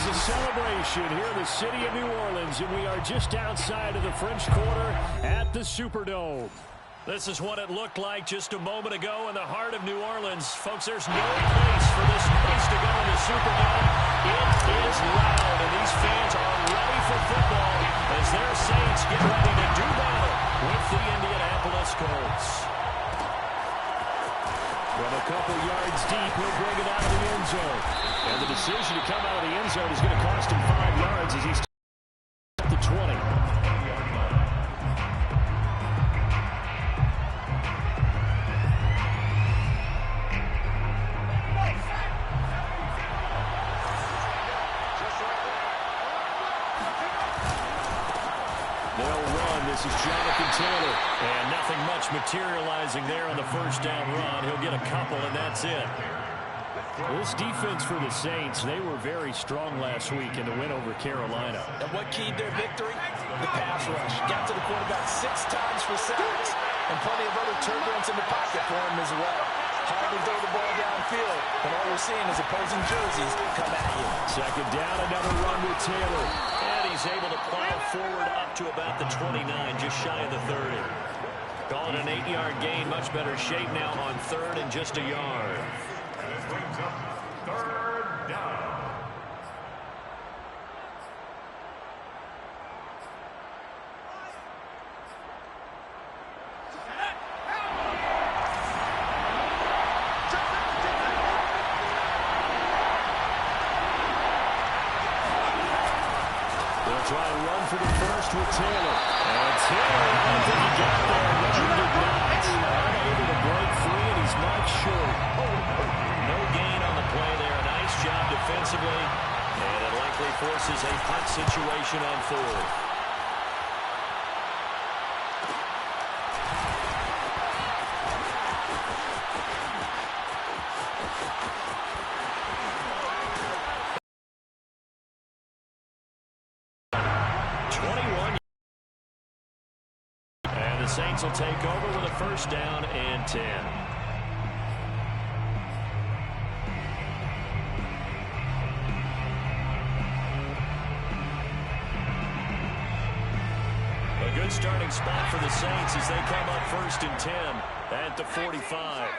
a celebration here in the city of New Orleans, and we are just outside of the French Quarter at the Superdome. This is what it looked like just a moment ago in the heart of New Orleans. Folks, there's no place for this place to go in the Superdome. It is loud, and these fans are ready for football as their Saints get ready to do battle with the Indianapolis Colts. From a couple yards deep, he'll bring it out of the end zone. And the decision to come out of the end zone is going to cost him 5 yards as he's at the 20. They'll run. This is Jonathan Taylor. And nothing much materializing there on the first down run. He'll get a couple, and that's it. This defense for the Saints, they were very strong last week in the win over Carolina. And what keyed their victory? The pass rush. Got to the quarterback 6 times for sacks, and plenty of other turbulence in the pocket for him as well. Hard to throw the ball downfield, and all we're seeing is opposing jerseys come at you. Second down, another run with Taylor. And he's able to plow forward up to about the 29, just shy of the 30. Call it an 8-yard gain, much better shape now on third and just a yard. Brings up third down. They'll try and run for the first with Taylor. And Taylor, I don't think he got there. He did not. Unable to break free, and he's marked short. No gain on the play there. Nice job defensively. And it likely forces a punt situation on fourth. And the Saints will take over with a first down and 10. A good starting spot for the Saints as they come up first and 10 at the 45.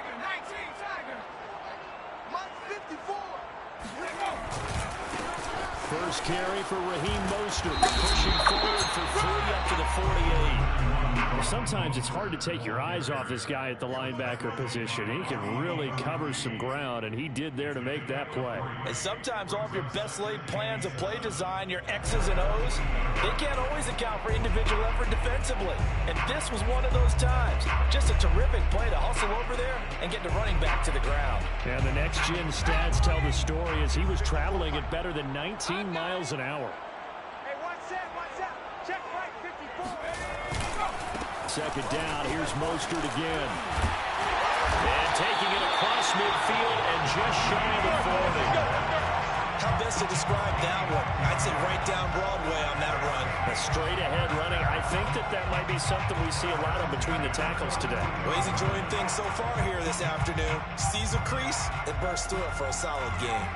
First carry for Raheem Mostert, pushing forward for 3 up to the 48. Well, sometimes it's hard to take your eyes off this guy at the linebacker position. He can really cover some ground, and he did there to make that play. And sometimes all of your best laid plans of play design, your X's and O's, they can't always account for individual effort defensively. And this was one of those times. Just a terrific play to hustle over there and get the running back to the ground. And the next-gen stats tell the story as he was traveling at better than 19 miles an hour. Hey, one set. Check right, 54. Second down, here's Mostert again. And taking it across midfield and just shy of the 40. How best to describe that one? I'd say right down Broadway on that run. A straight-ahead running. I think that might be something we see a lot of between the tackles today. Well, he's enjoying things so far here this afternoon. Sees a crease and bursts through it for a solid game.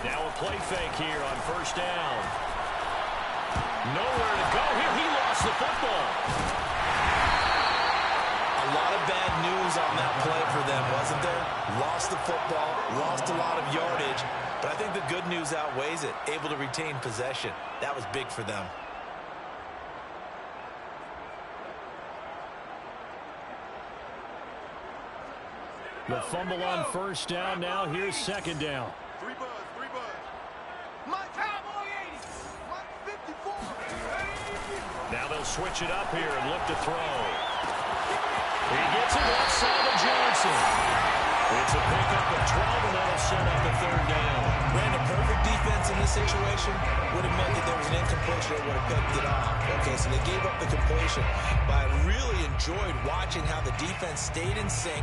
Now a play fake here on first down. Nowhere to go here. He lost the football. A lot of bad news on that play for them, wasn't there? Lost the football, lost a lot of yardage, but I think the good news outweighs it. Able to retain possession. That was big for them. The fumble on first down. Now here's second down. Three buzz. My Cowboy 80. 54. Now they'll switch it up here and look to throw. He gets it left side of Johnson. It's a pickup of 12, and that'll set up the third down. Ran a perfect defense in this situation. Would have meant that there was an incompletion that would have picked it off. Okay, so they gave up the completion. But I really enjoyed watching how the defense stayed in sync,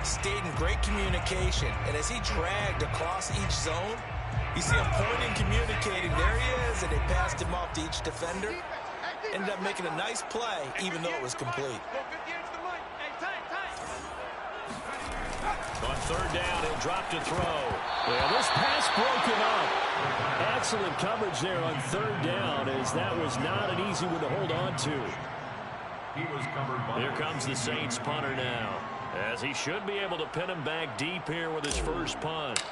stayed in great communication, and as he dragged across each zone, you see him pointing, communicating. There he is, and they passed him off to each defender. Ended up making a nice play, even though it was complete. On third down, he'll drop to throw. Well, this pass broken up. Excellent coverage there on third down, as that was not an easy one to hold on to. Here comes the Saints punter now, as he should be able to pin him back deep here with his first punt.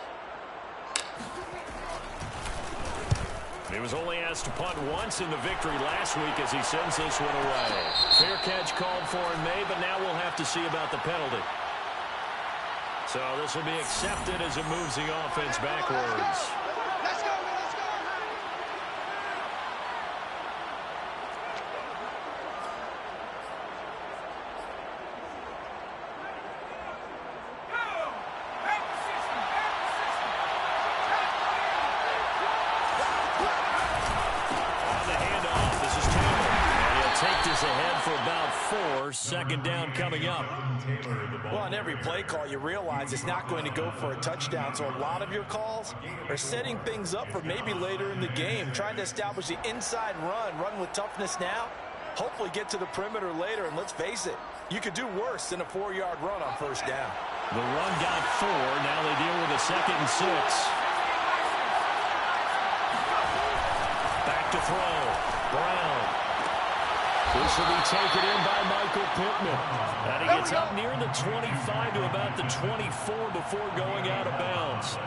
He was only asked to punt once in the victory last week as he sends this one away. Fair catch called for and made, but now we'll have to see about the penalty. So this will be accepted as it moves the offense backwards. Let's go. On the handoff, this is Taylor. And he'll take this ahead for about 4. Second down coming up. Well, on every play call, you realize it's not going to go for a touchdown, so a lot of your calls are setting things up for maybe later in the game, trying to establish the inside run with toughness now, hopefully get to the perimeter later, and let's face it, you could do worse than a 4-yard run on first down. The run got 4. Now they deal with a 2nd and 6. Back to throw. Brown. This will be taken in by Michael Pittman. And he gets up near the 25 to about the 24 before going out of bounds.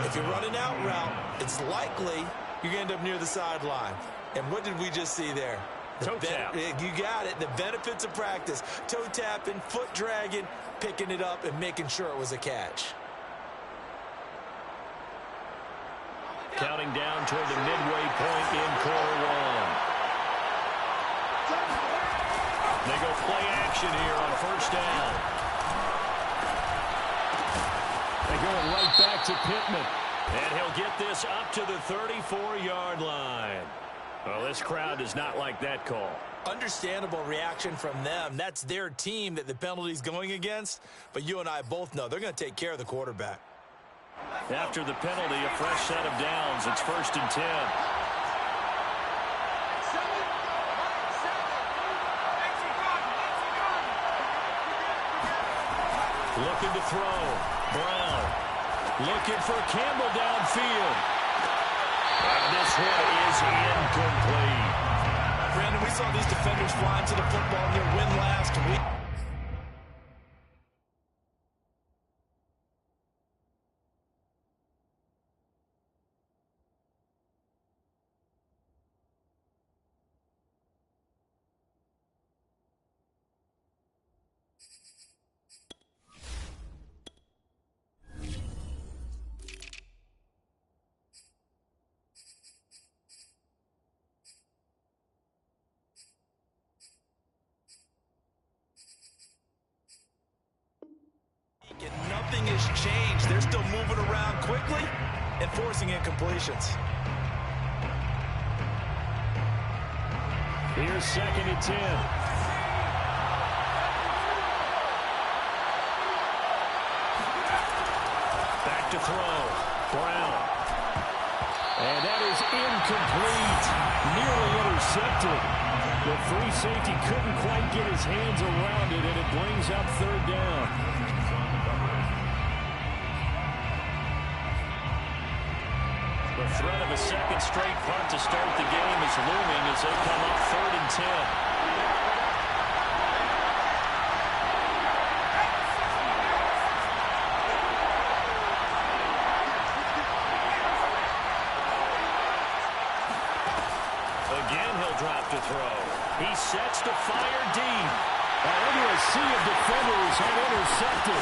If you're running out route, it's likely you're going to end up near the sideline. And what did we just see there? Toe tap. You got it. The benefits of practice. Toe tapping, foot dragging, picking it up, and making sure it was a catch. Counting down toward the midway point in quarter 1. They go play action here on first down. They go right back to Pittman. And he'll get this up to the 34-yard line. Well, this crowd does not like that call. Understandable reaction from them. That's their team that the penalty's going against. But you and I both know they're going to take care of the quarterback. After the penalty, a fresh set of downs. It's 1st and 10. Looking to throw. Brown. Looking for Campbell downfield. And this one is incomplete. Brandon, we saw these defenders flying to the football in their win last week. And nothing has changed. They're still moving around quickly and forcing incompletions. Here's 2nd and 10. Back to throw. Brown. And that is incomplete. Nearly intercepted. The free safety couldn't quite get his hands around it, and it brings up 3rd down. The threat of a 2nd straight punt to start the game is looming as they come up 3rd and 10. Again, he'll drop to throw. He sets to fire deep. Under a sea of defenders have intercepted.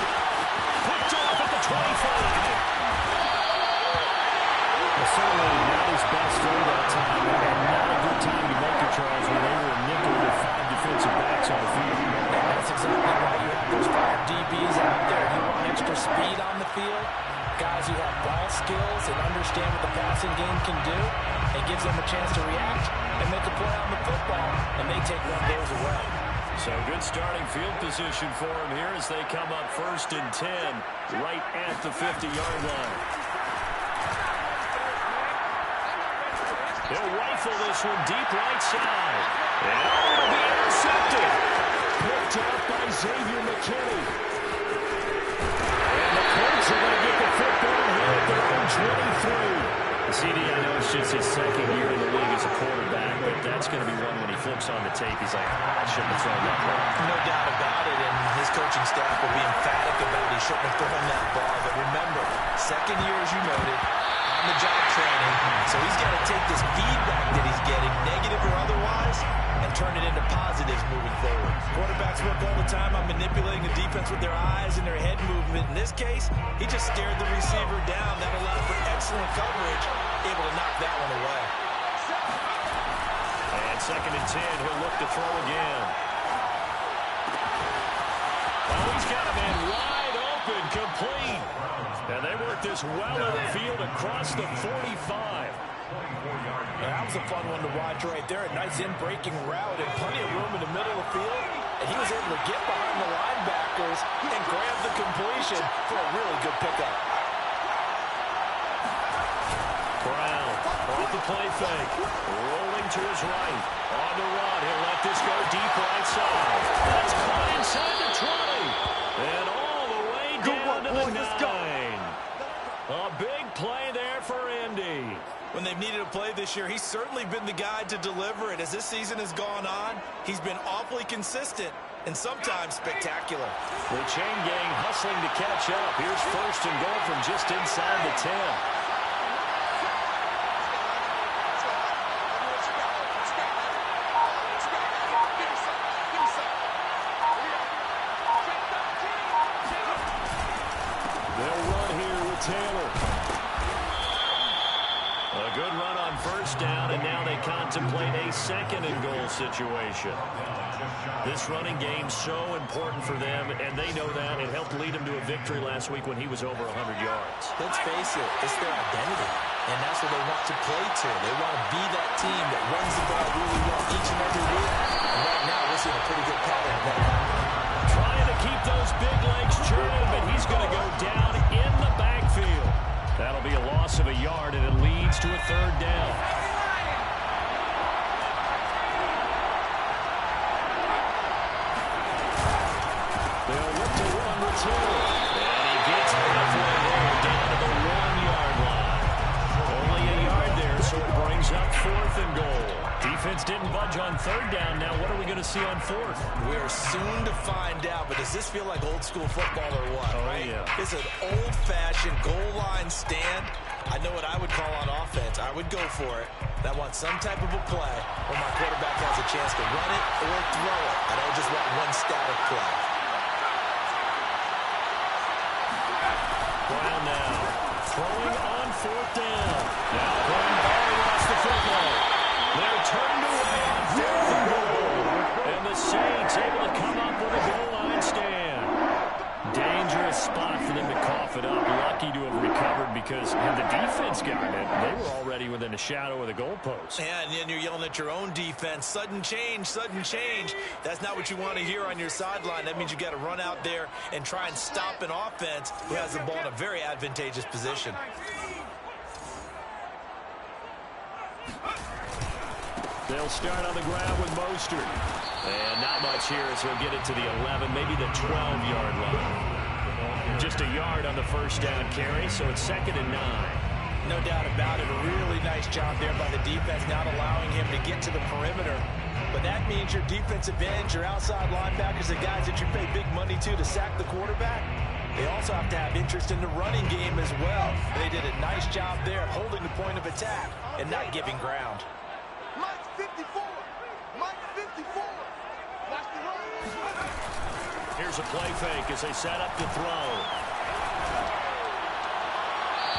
Picked off at the 25. Certainly not his best throw that time. And not a good time to make it, Charles, when they were a nickel with 5 defensive backs on the field. That's exactly right. You have those 5 DBs out there. You want extra speed on the field. Guys who have ball skills and understand what the passing game can do. It gives them a chance to react and make a play on the football, and they take one of those away. So good starting field position for him here as they come up 1st and 10 right at the 50-yard line. He'll rifle this one deep right side. And it'll be intercepted. Picked up by Xavier McKinney. And the Colts are going to get the football here at their own 23. CD, I know it's just his second year in the league as a quarterback, but that's going to be one when he flips on the tape. He's like, I shouldn't have thrown that ball. No doubt about it, and his coaching staff will be emphatic about he shouldn't have thrown that ball. But remember, second year, as you noted, on-the-job training, so he's got to take this feedback that he's getting, negative or otherwise, and turn it into positives moving forward. Quarterbacks work all the time on manipulating the defense with their eyes and their head movement. In this case, he just stared the receiver down. That allowed for excellent coverage, able to knock that one away. And 2nd and 10, he'll look to throw again. Oh, he's got a man wide open, complete. And they work this well on the field across the 45. That was a fun one to watch right there. A nice in-breaking route and plenty of room in the middle of the field. And he was able to get behind the linebackers and grab the completion for a really good pickup. Brown off the play fake. Rolling to his right. On the run. He'll let this go deep right side. That's caught inside the 20. And all the way down to the 9. A big play there for Indy. When they've needed a play this year, he's certainly been the guy to deliver it. As this season has gone on, he's been awfully consistent and sometimes spectacular. The chain gang hustling to catch up. Here's 1st and goal from just inside the 10. They'll run here with Taylor. A good run on 1st down, and now they contemplate a 2nd and goal situation. This running game's so important for them, and they know that. It helped lead them to a victory last week when he was over 100 yards. Let's face it, it's their identity, and that's what they want to play to. They want to be that team that runs the ball really well each and every week. And right now, we're seeing a pretty good pattern of that. Trying to keep those big legs churning, but he's going to go down in the backfield. That'll be a loss of a yard, and it leads to a 3rd down. They'll look to run with Taylor. And he gets halfway there, down to the 1-yard line. Only a yard there, so it brings up 4th and goal. Defense didn't budge on 3rd down. Now what are we going to see on 4th? We're soon to find out, but does this feel like old school football or what? Oh, right? yeah. It's an old-fashioned goal line stand. I know what I would call on offense. I would go for it. I want some type of a play where my quarterback has a chance to run it or throw it. I don't just want one static play. Brown now throwing on 4th down. Now Brown lost the football. They're turned away on 4th and goal. And the Saints able to come up with a goal line stand. Dangerous spot for them to cough it up. Lucky to have recovered because had the defense gotten it, they were already within a shadow of the goalpost. Yeah, and then you're yelling at your own defense. Sudden change, sudden change. That's not what you want to hear on your sideline. That means you got to run out there and try and stop an offense who has the ball in a very advantageous position. They'll start on the ground with Mostert. And not much here as he'll get it to the 11, maybe the 12-yard line. Just a yard on the 1st down carry, so it's 2nd and 9. No doubt about it. A really nice job there by the defense, not allowing him to get to the perimeter. But that means your defensive ends, your outside linebackers, the guys that you pay big money to sack the quarterback, they also have to have interest in the running game as well. They did a nice job there holding the point of attack and not giving ground. Mike 54. Mike 54. Watch the run. Here's a play fake as they set up to throw.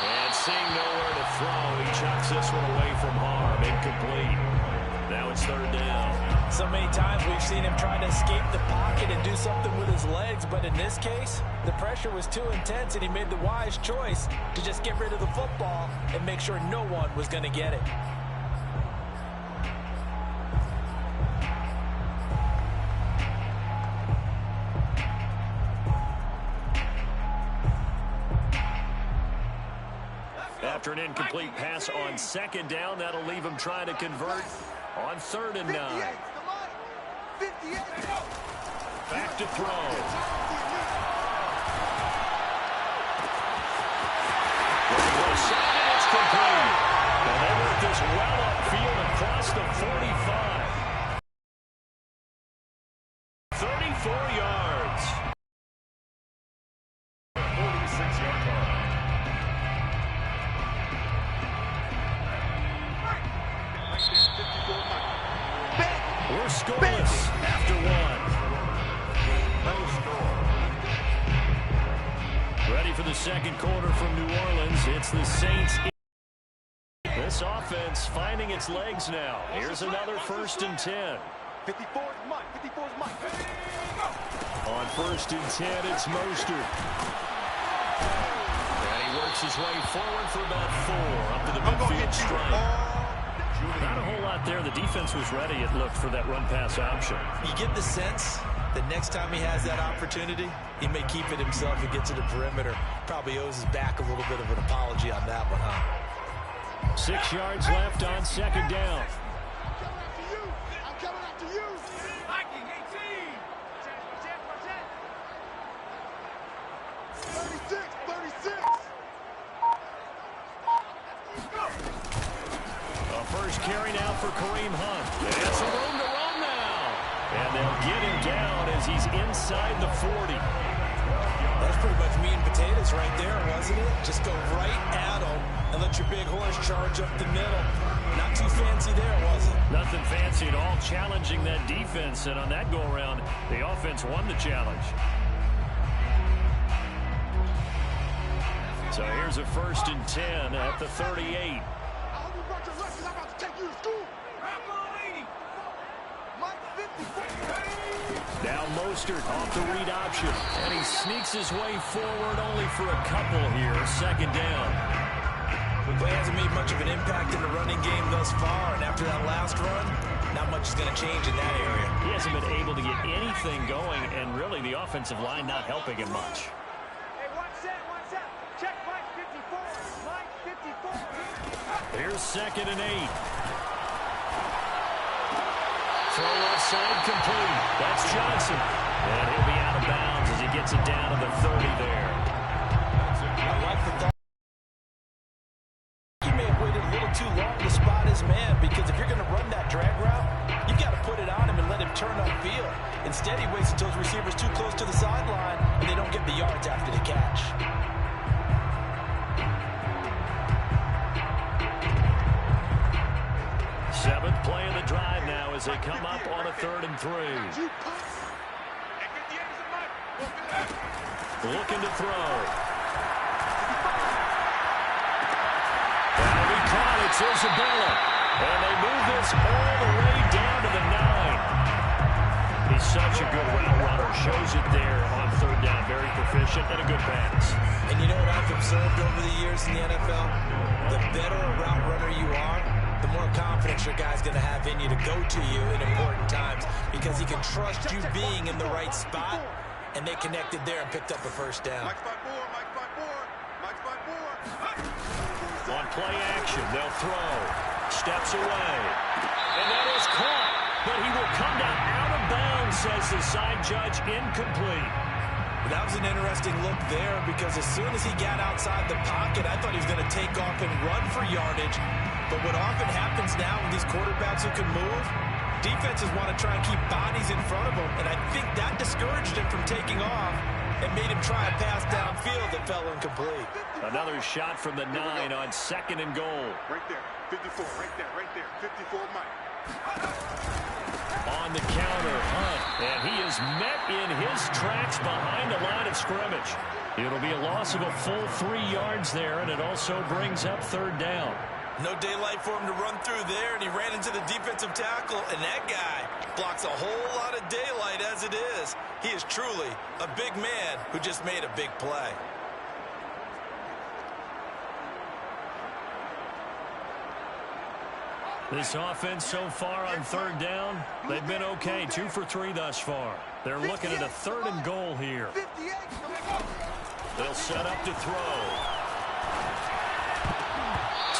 And seeing nowhere to throw, he chucks this one away from harm. Incomplete. Now it's 3rd down. So many times we've seen him try to escape the pocket and do something with his legs, but in this case, the pressure was too intense and he made the wise choice to just get rid of the football and make sure no one was going to get it. After an incomplete pass on second down, that'll leave him trying to convert on 3rd and 9. Back to throw. It's complete. And they work this well upfield across the 45. 34 yards. 46-yard line. We're scoreless after 1. No score. Ready for the second quarter from New Orleans. It's the Saints. This offense finding its legs now. Here's another 1st and 10. 54 is Mike. 54 is Mike. On 1st and 10, it's Mostert. And he works his way forward for about 4 up to the midfield stripe. Not a whole lot there. The defense was ready, it looked, for that run-pass option. You get the sense that next time he has that opportunity, he may keep it himself and get to the perimeter. Probably owes his back a little bit of an apology on that one, huh? 6 yards left on 2nd down. I'm coming after you. Viking 18. 36. A first carry now for Kareem Hunt. And some room to run now. And they'll get him down as he's inside the 40. That's pretty much meat and potatoes right there, wasn't it? Just go right at him and let your big horse charge up the middle. Not too fancy there, was it? Nothing fancy at all, challenging that defense. And on that go-around, the offense won the challenge. So here's a 1st and 10 at the 38. I hope you brought your lessons. I'm about to take you to school. Mike 54. Now Mostert off the read option. And he sneaks his way forward only for a couple here. 2nd down. He hasn't made much of an impact in the running game thus far. And after that last run, not much is going to change in that area. He hasn't been able to get anything going. And really the offensive line not helping him much. Hey, watch that. Check Mike 54. Mike 54. Here's 2nd and 8. Throw left side complete. That's Johnson. And he'll be out of bounds as he gets it down to the 30 there. I like the thought. He may have waited a little too long to spot his man, because if you're going to run that drag route, you've got to put it on him and let him turn upfield. Instead, he waits until his receiver's too close to the sideline, and they don't get the yards after the catch. Seventh play of the drive now as they come up on a 3rd and 3. Looking to throw. That'll be caught. It's Isabella. And they move this all the way down to the 9. He's such a good route runner. Shows it there on 3rd down. Very proficient and a good pass. And you know what I've observed over the years in the NFL? The better a route runner you are, the more confidence your guy's going to have in you to go to you in important times, because he can trust you being in the right spot, and they connected there and picked up a 1st down. Mike's by 4. On play action, they'll throw. Steps away. And that is caught, but he will come down out of bounds, says the side judge. Incomplete. That was an interesting look there, because as soon as he got outside the pocket, I thought he was going to take off and run for yardage. But what often happens now with these quarterbacks who can move, defenses want to try and keep bodies in front of them, and I think that discouraged him from taking off and made him try a pass downfield that fell incomplete. Another shot from the 9 on 2nd and goal. Right there. 54. Right there. 54 Mike. On the counter, Hunt, and he is met in his tracks behind the line of scrimmage. It'll be a loss of a full 3 yards there, and it also brings up 3rd down. No daylight for him to run through there, and he ran into the defensive tackle, and that guy blocks a whole lot of daylight as it is. He is truly a big man who just made a big play. This offense so far on 3rd down, they've been okay. 2 for 3 thus far. They're looking at a 3rd and goal here. They'll set up to throw.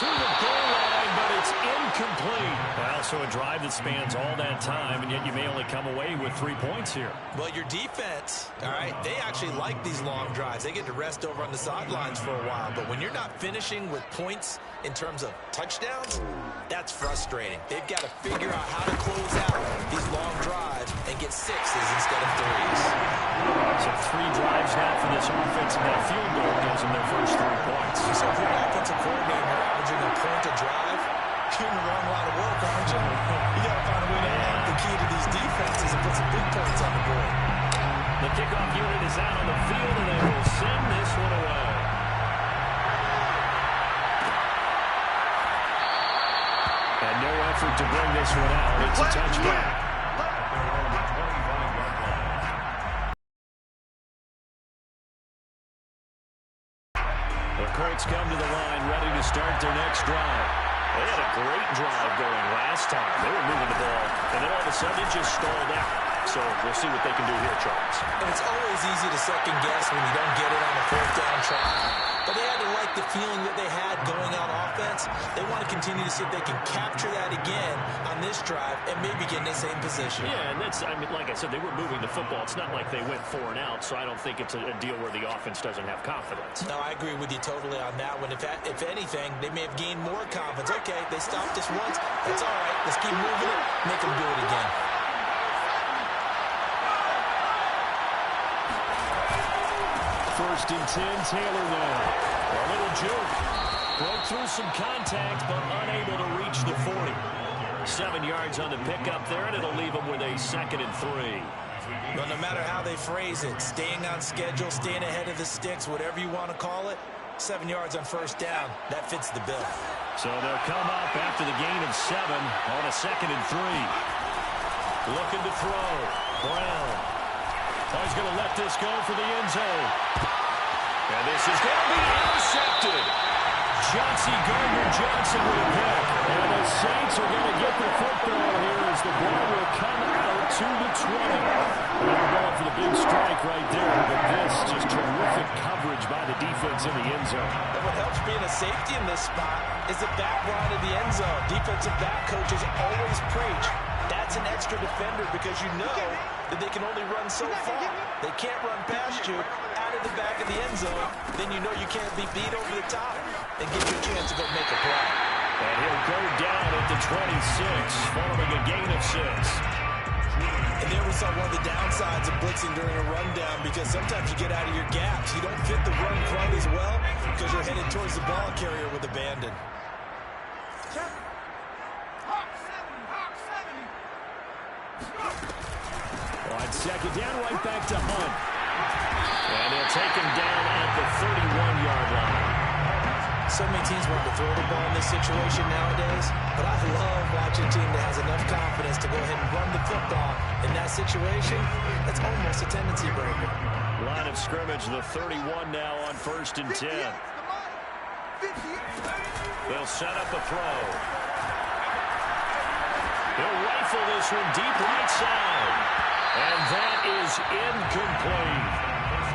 to the goal line, but it's incomplete. Well, so a drive that spans all that time, and yet you may only come away with 3 points here. Well, your defense, all right, they actually like these long drives. They get to rest over on the sidelines for a while. But when you're not finishing with points in terms of touchdowns, that's frustrating. They've got to figure out how to close out these long drives and get sixes instead of threes. So 3 drives now for this offense, and that field goal gives them their first 3 points. So if you're an offensive coordinator averaging a point a drive, you're in the wrong line of work, aren't you? You got to find a way to hack the key to these defenses and put some big points on the board. The kickoff unit is out on the field, and they will send this one away. And no effort to bring this one out. It's a touchdown. The Colts come to the line, ready to start their next drive. They had a great drive going last time. They were moving the ball, and then all of a sudden it just stalled out. So we'll see what they can do here, Charles. And it's always easy to second guess when you don't get it on a 4th down try. But they had to like the feeling that they had going on offense. They want to continue to see if they can capture that again on this drive and maybe get in the same position. Yeah, and that's, I mean, like I said, they were moving the football. It's not like they went 4 and out, so I don't think it's a deal where the offense doesn't have confidence. No, I agree with you totally on that one. If anything, they may have gained more confidence. Okay, they stopped us once. That's all right. Let's keep moving it. Make them do it again. First and 10, Taylor now. A little juke. Broke through some contact, but unable to reach the 40. 7 yards on the pickup there, and it'll leave them with a 2nd and 3. Well, no matter how they phrase it, staying on schedule, staying ahead of the sticks, whatever you want to call it, 7 yards on 1st down, that fits the bill. So they'll come up after the gain of 7 on a 2nd and 3. Looking to throw. Brown. Oh, he's going to let this go for the end zone. And this is going to be intercepted. Chauncey Gardner-Johnson with a pick. And the Saints are going to get the football here as the ball will come out to the 20. They're going for the big strike right there, but this just terrific coverage by the defense in the end zone. And what helps being a safety in this spot is the back line of the end zone. Defensive back coaches always preach. That's an extra defender because you know that they can only run so far. They can't run past you out of the back of the end zone. Then you know you can't be beat over the top and get your chance to go make a play. And he'll go down at the 26, following a gain of 6. And there we saw one of the downsides of blitzing during a rundown because sometimes you get out of your gaps. You don't fit the run quite as well because you're headed towards the ball carrier with abandon. On 2nd down, right back to Hunt. And they'll take him down at the 31-yard line. So many teams want to throw the ball in this situation nowadays, but I love watching a team that has enough confidence to go ahead and run the football. In that situation, that's almost a tendency breaker. Line of scrimmage, the 31 now on 1st and 10. They'll set up a throw. They'll rifle this one deep right side. And that is incomplete.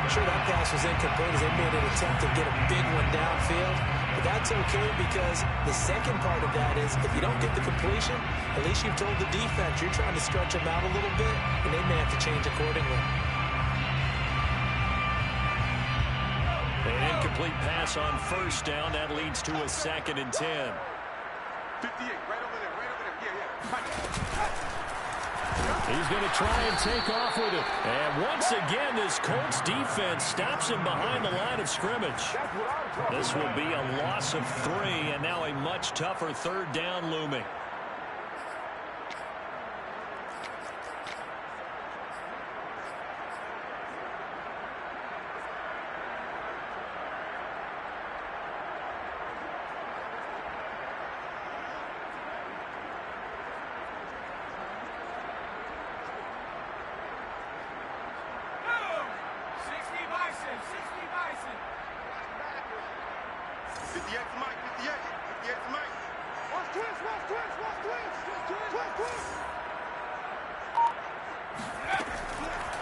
Sure, that pass was incomplete as they made an attempt to get a big one downfield. But that's okay because the second part of that is if you don't get the completion, at least you've told the defense you're trying to stretch them out a little bit, and they may have to change accordingly. An incomplete pass on 1st down. That leads to a 2nd and 10. 58, right over there, yeah. He's going to try and take off with it. And once again, this Colts defense stops him behind the line of scrimmage. This will be a loss of 3, and now a much tougher 3rd down looming.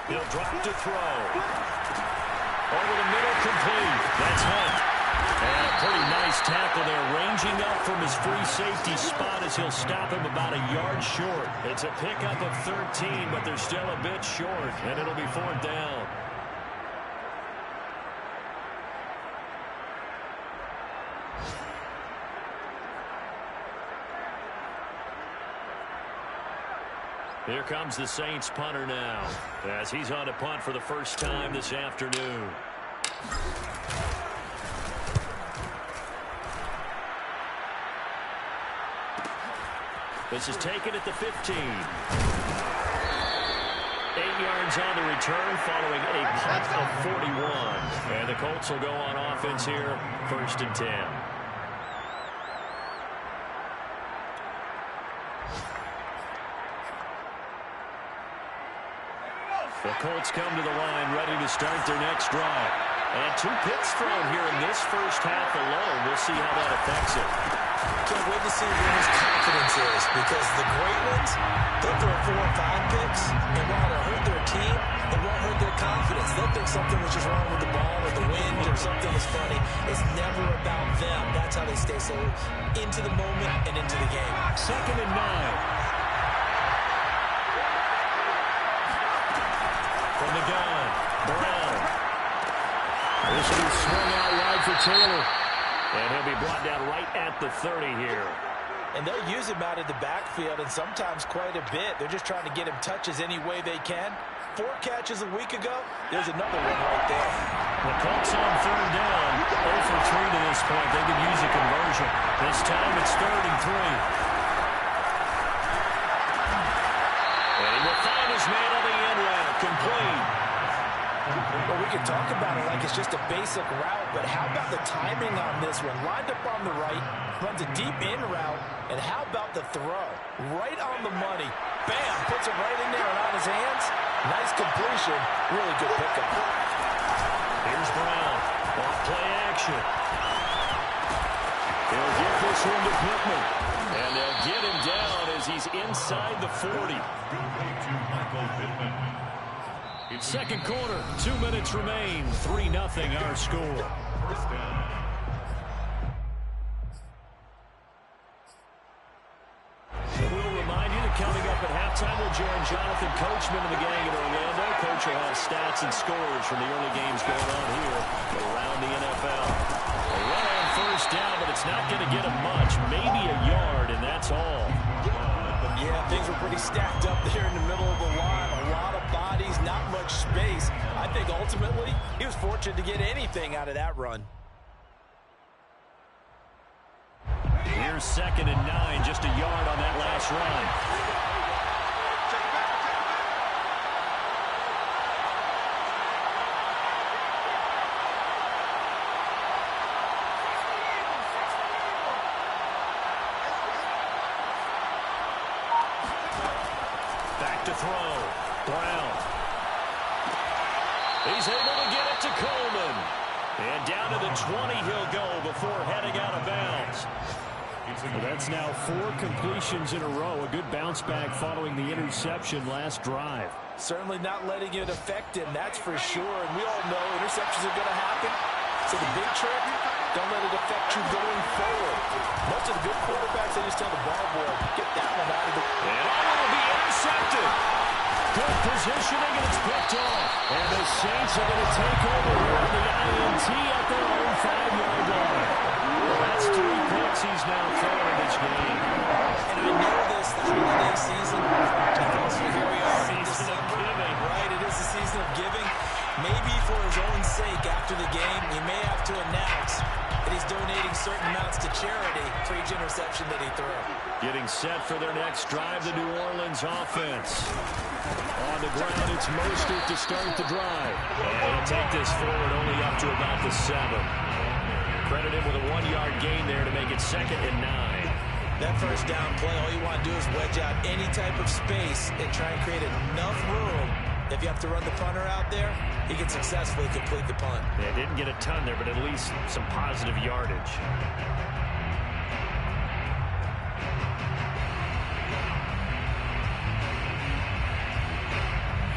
He'll drop to throw. Over the middle, complete. That's Hunt. And a pretty nice tackle there, ranging up from his free safety spot as he'll stop him about a yard short. It's a pickup of 13, but they're still a bit short, and it'll be 4th down. Here comes the Saints punter now, as he's on to punt for the first time this afternoon. This is taken at the 15. 8 yards on the return following a punt of 41. And the Colts will go on offense here, 1st and 10. The Colts come to the line ready to start their next drive. And 2 picks thrown here in this first half alone. We'll see how that affects it. Can't wait to see where his confidence is, because the great ones, they'll throw 4 or 5 picks, and while it'll hurt their team, it won't hurt their confidence. They'll think something was just wrong with the ball or the wind or something was funny. It's never about them. That's how they stay so into the moment and into the game. 2nd and 9. From the gun, Brown. This will be swung out wide for Taylor. And he'll be brought down right at the 30 here. And they'll use him out of the backfield, and sometimes quite a bit. They're just trying to get him touches any way they can. 4 catches a week ago. There's another one right there. The Colts on 3rd down. 0 for 3 to this point. They could use a conversion. This time it's 3rd and 3. And he will find his man on the end route. Complete. Well, we can talk about it like it's just a basic route, but how about the timing on this one? Lined up on the right, runs a deep in route, and how about the throw? Right on the money. Bam! Puts it right in there and on his hands. Nice completion. Really good pickup. Here's Brown. Off play action. They'll get this one to Pittman. And they'll get him down as he's inside the 40. Second quarter, 2 minutes remain. 3-0 our score. We'll remind you that coming up at halftime, we'll join Jonathan Coachman and the gang in Orlando. Coach will have stats and scores from the early games going on here around the NFL. A run on 1st down, but it's not going to get him much. Maybe a yard, and that's all. Yeah, things were pretty stacked up there in the middle of the line. A lot of bodies, not much space. I think ultimately he was fortunate to get anything out of that run. Here's 2nd and 9, just a yard on that last run. Back to throw. Brown. He's able to get it to Coleman. And down to the 20 he'll go before heading out of bounds. Well, that's now 4 completions in a row. A good bounce back following the interception last drive. Certainly not letting it affect him, that's for sure. And we all know interceptions are going to happen. So the big trick, don't let it affect you going forward. Most of the good quarterbacks, they just tell the ball boy, get that one out of the... And it will be intercepted. Good positioning, and it's picked off. And the Saints are going to take over here on the INT at their own 5-yard line. That's 3 picks he's now thrown in this game. And I know this, the holiday season, because here we are in December, right? It is the season of giving. Maybe for his own sake after the game, he may have to announce that he's donating certain amounts to charity for each interception that he threw. Getting set for their next drive, the New Orleans offense. On the ground, it's Mostert to start the drive. And he'll take this forward only up to about the 7. Credit him with a 1-yard gain there to make it 2nd and 9. That first down play, all you want to do is wedge out any type of space and try and create enough room. If you have to run the punter out there, he can successfully complete the punt. Yeah, didn't get a ton there, but at least some positive yardage.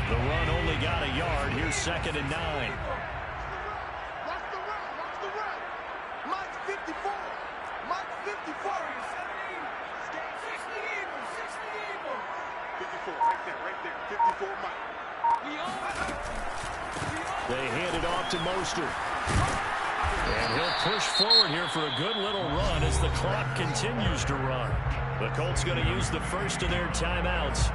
The run only got a yard. Here's 2nd and 9. Watch the run. Watch the run. Mike. 54. Mike 54. 54, right there. 54, Mike. They hand it off to Mostert. And he'll push forward here for a good little run as the clock continues to run. The Colts going to use the first of their timeouts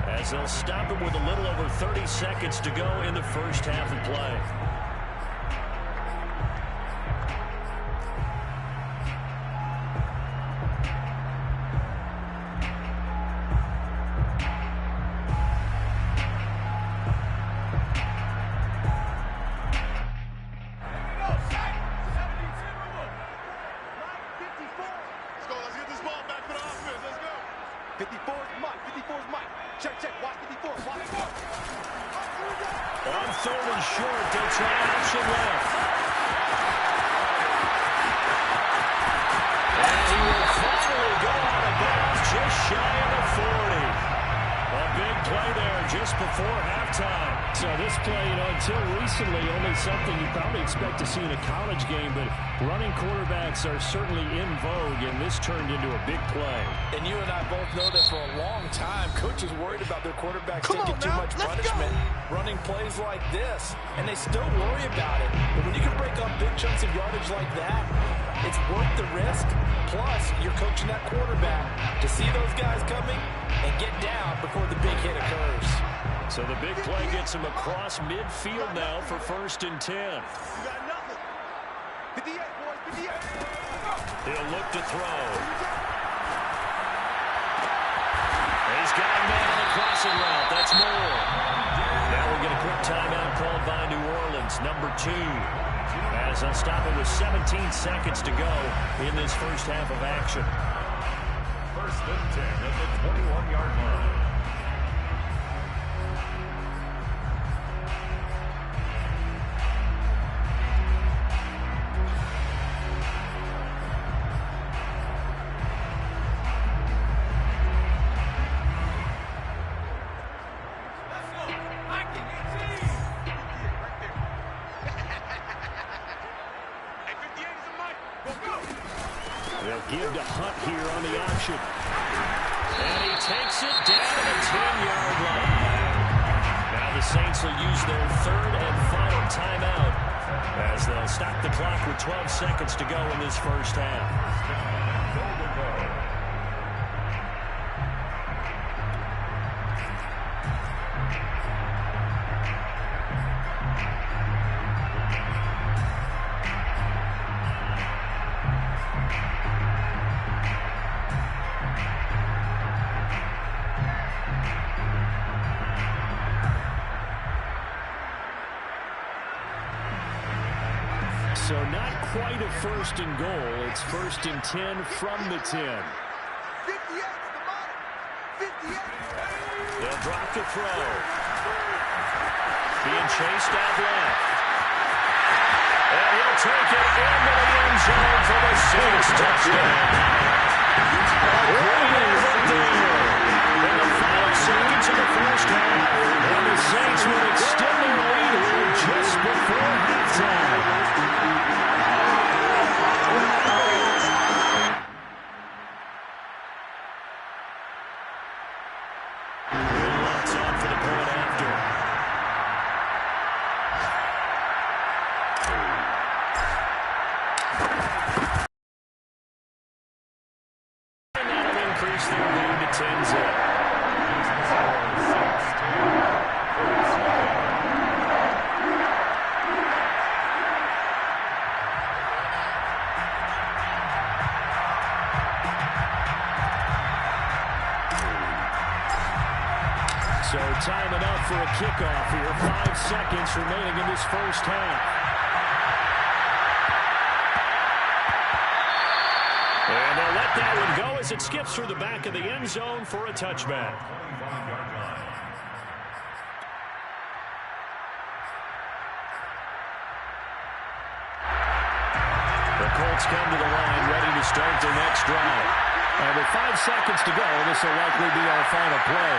as they'll stop it with a little over 30 seconds to go in the first half of play. On third and short, they'll try option left. And he will finally go out of bounds just shy of the 40. A big play there just before halftime. So this play, until recently, only something you probably expect to see in a college game, but running quarterbacks are certainly in vogue, and this turned into a big play. And you and I both know that for a long time, coaches worried about their quarterbacks taking too much punishment, running plays like this, and they still worry about it. But when you can break up big chunks of yardage like that, it's worth the risk. Plus, you're coaching that quarterback to see those guys coming and get down before the big hit occurs. So the big play gets him across midfield now for 1st and 10. You got nothing. 58, boys, 58. He'll look to throw. He's got a man on the crossing route. That's Moore. Now we'll get a quick timeout called by New Orleans, number 2. As they'll stop it with 17 seconds to go in this first half of action. 1st and 10 at the 21-yard line. They'll give to Hunt here on the option. And he takes it down to the 10-yard line. Now the Saints will use their 3rd and final timeout as they'll stop the clock with 12 seconds to go in this first half. So not quite a 1st and goal. It's 1st and 10 from the 10. 58 is the mark. 58. They'll drop the throw. Being chased out left. And he'll take it into the end zone for the Saints touchdown. Great effort there. In the final seconds of the first half. And the Saints will extend their lead here just before halftime. So time enough for a kickoff here. 5 seconds remaining in this first half. And they'll let that one go as it skips through the back of the end zone for a touchback. The Colts come to the line ready to start their next drive. And with 5 seconds to go, this will likely be our final play.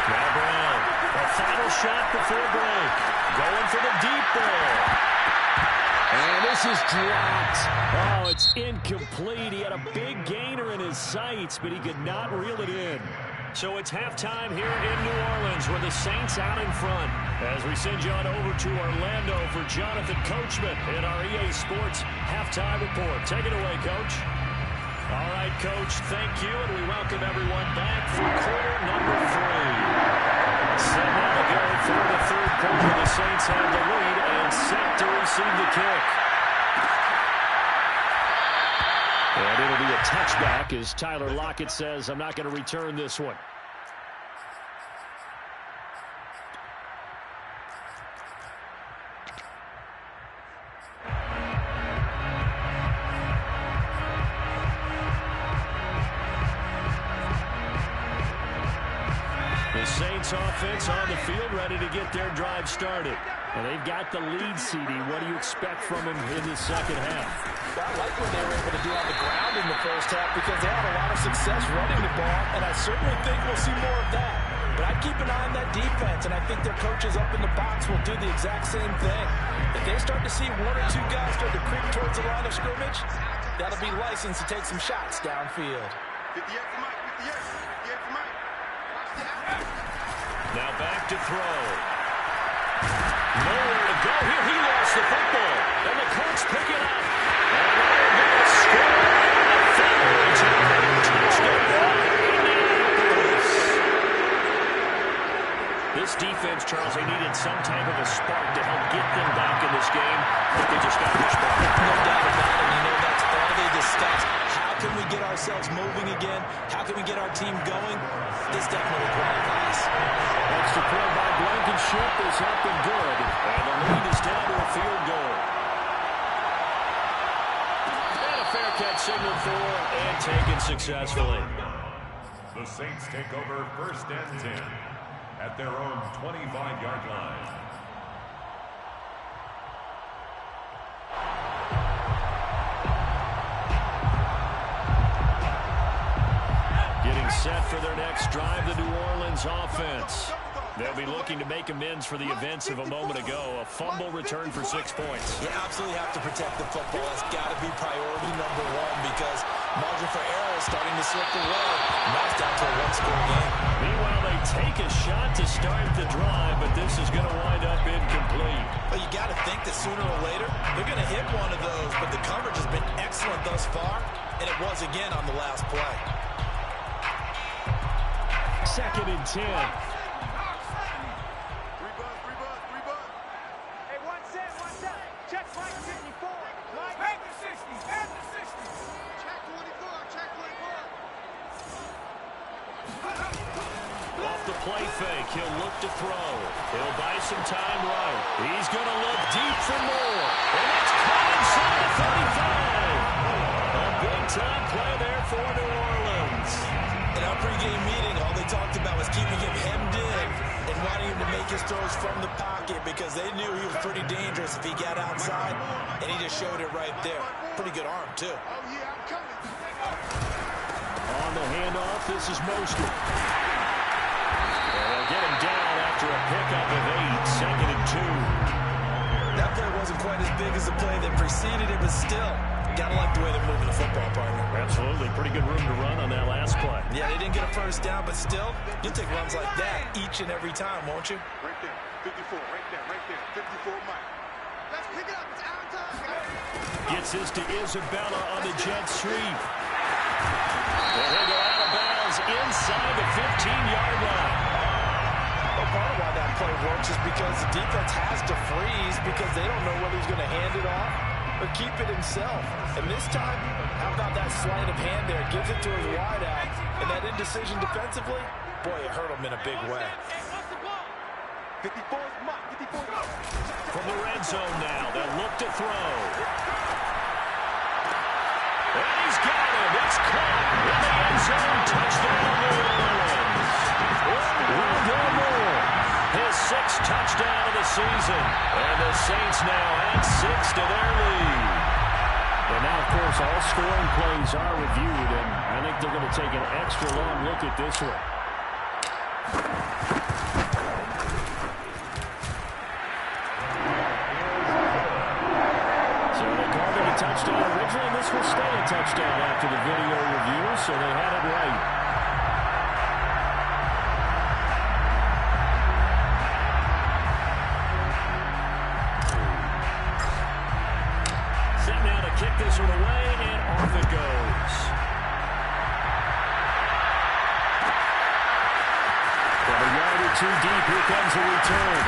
Now Brown, a final shot before break. Going for the deep ball. And this is dropped. Oh, it's incomplete. He had a big gainer in his sights, but he could not reel it in. So it's halftime here in New Orleans with the Saints out in front. As we send you on over to Orlando for Jonathan Coachman in our EA Sports Halftime Report. Take it away, Coach. All right, Coach, thank you, and we welcome everyone back for quarter number 3. Set now to go for the third quarter. The Saints have the lead and set to receive the kick. And it'll be a touchback as Tyler Lockett says, I'm not going to return this one. The Saints offense on the field ready to get their drive started. And they've got the lead, CD. What do you expect from them in the second half? I like what they were able to do on the ground in the first half because they had a lot of success running the ball, and I certainly think we'll see more of that. But I'd keep an eye on that defense, and I think their coaches up in the box will do the exact same thing. If they start to see one or two guys start to creep towards the line of scrimmage, that'll be licensed to take some shots downfield. 58 for Mike, 58 for Mike. Now back to throw. Nowhere to go here. He lost the football. And the Colts pick it up. And they're going to score. Touchdown, Indianapolis. This defense, Charles, they needed some type of a spark to help get them back in this game, but they just got pushed back. No doubt about it. You know, that's all they discussed. How can we get ourselves moving again? How can we get our team going? This definitely qualifies. Extra point by Blankenship is up and good. And the lead is down to a field goal. And a fair catch signaled for and taken successfully. The Saints take over 1st and 10 at their own 25-yard line. Getting set for their next drive, the New Orleans offense. They'll be looking to make amends for the events of a moment ago. A fumble return for 6 points. You absolutely have to protect the football. That's got to be priority number 1 because margin for error is starting to slip away. Now it's down to a one-score game. Meanwhile, they take a shot to start the drive, but this is going to wind up incomplete. But you got to think that sooner or later, they're going to hit one of those. But the coverage has been excellent thus far, and it was again on the last play. 2nd and 10. Hey, one set. Check Mike 54. Mike, head to 60. Check 24. Off the play fake, he'll look to throw. He'll buy some time right. He's going to look deep for more. And it's caught inside the 35. A big-time play there for New Orleans. In our pregame meeting, all they talked about was keeping him hemmed in and wanting him to make his throws from the pocket because they knew he was pretty dangerous if he got outside, and he just showed it right there. Pretty good arm, too. On the handoff, this is Mostert. They'll get him down after a pickup of 8, 2nd and 2. That play wasn't quite as big as the play that preceded it, but still, gotta like the way they're moving the football, partner. Absolutely. Pretty good room to run on that last play. Yeah, they didn't get a first down, but still, you'll take runs like that each and every time, won't you? Right there. 54. Right there. 54 Mike. Let's pick it up. It's our time. Gets this to Isabella on the jet sweep. And he'll go out of bounds inside the 15-yard line. Well, part of why that play works is because the defense has to freeze because they don't know whether he's going to hand it off or keep it himself. And this time, how about that sleight of hand there? Gives it to his wideout. And that indecision defensively, boy, it hurt him in a big way. 54 is Mike. 54 is From the red zone now, they'll look to throw. And he's got him. It's caught in the end zone. Touchdown, New Orleans. Rondale Moore, his 6th touchdown of the season. And the Saints now add 6 to their lead. And now, of course, all scoring plays are reviewed, and I think they're going to take an extra long look at this one. so they had it right. Set now to kick this one away, and off it goes. From a yard or two deep, here comes a return.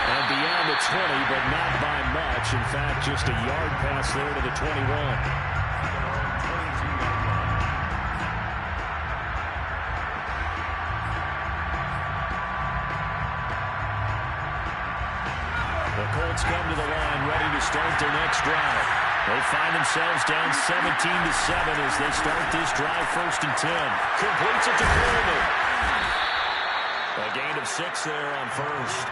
And beyond the 20, but not by much. In fact, just a yard pass there to the 21. The Colts come to the line, ready to start their next drive. They find themselves down 17-7 as they start this drive, 1st and 10. Completes it to Coleman. A gain of 6 there on first.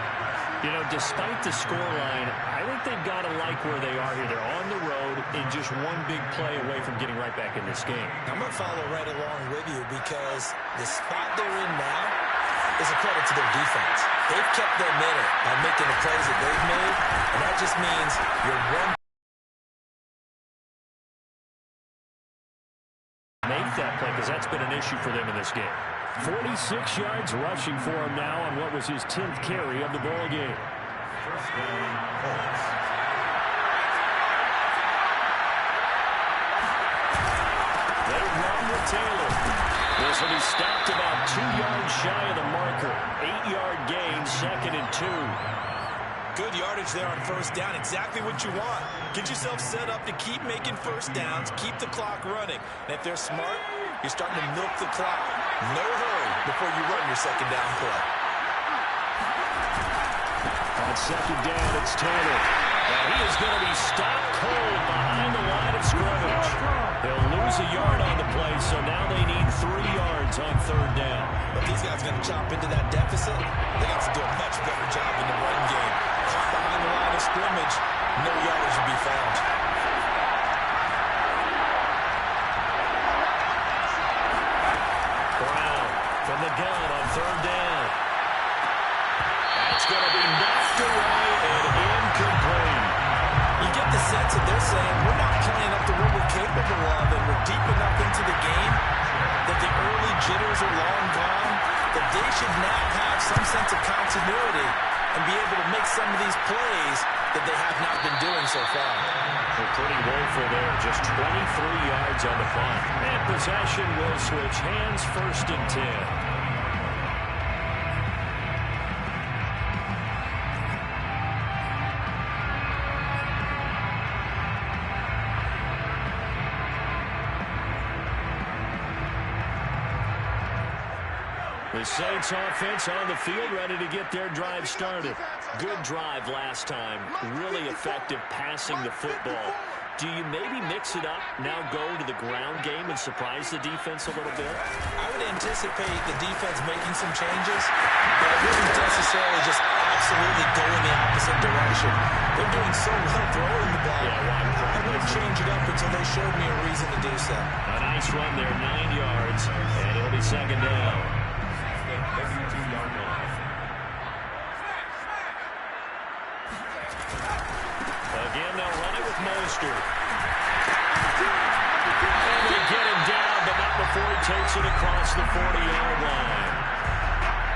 You know, despite the scoreline, I think they've got to like where they are here. They're on the road and just one big play away from getting right back in this game. I'm going to follow right along with you because the spot they're in now is a credit to their defense. They've kept them in it by making the plays that they've made, and that just means you're one. Make that play because that's been an issue for them in this game. 46 yards rushing for him now on what was his 10th carry of the ball game. First down, Colts. They run with Taylor. This will be stopped about 2 yards shy of the marker. 8-yard gain, 2nd and 2. Good yardage there on first down. Exactly what you want. Get yourself set up to keep making first downs, keep the clock running. And if they're smart, you're starting to milk the clock. No hurry before you run your second down play. On second down, it's Taylor. And he is going to be stopped cold behind the line of scrimmage. They'll lose a yard on the play, so now they need 3 yards on 3rd down. But these guys are going to chop into that deficit. They got to do a much better job in the run game. Caught behind the line of scrimmage, no yardage will be found. Brown from the gun on 3rd down. That's going to be knocked away and incomplete. You get the sense that they're saying we're not playing up to what we're capable of, and we're deep enough into the game that the early jitters are long gone, that they should now have some sense of continuity and be able to make some of these plays that they have not been doing so far. They're pretty woeful there, just 23 yards on the clock. And possession will switch hands, 1st and 10. The Saints offense on the field, ready to get their drive started. Good drive last time. Really effective passing the football. Do you maybe mix it up, now go to the ground game and surprise the defense a little bit? I would anticipate the defense making some changes, but I wouldn't necessarily just absolutely go in the opposite direction. They're doing so well throwing the ball. I wouldn't change it up until they showed me a reason to do so. A nice run there, 9 yards, and it'll be 2nd down. 52-yard line. Again, they'll run it with Mostert. And they get him down, but not before he takes it across the 40-yard line.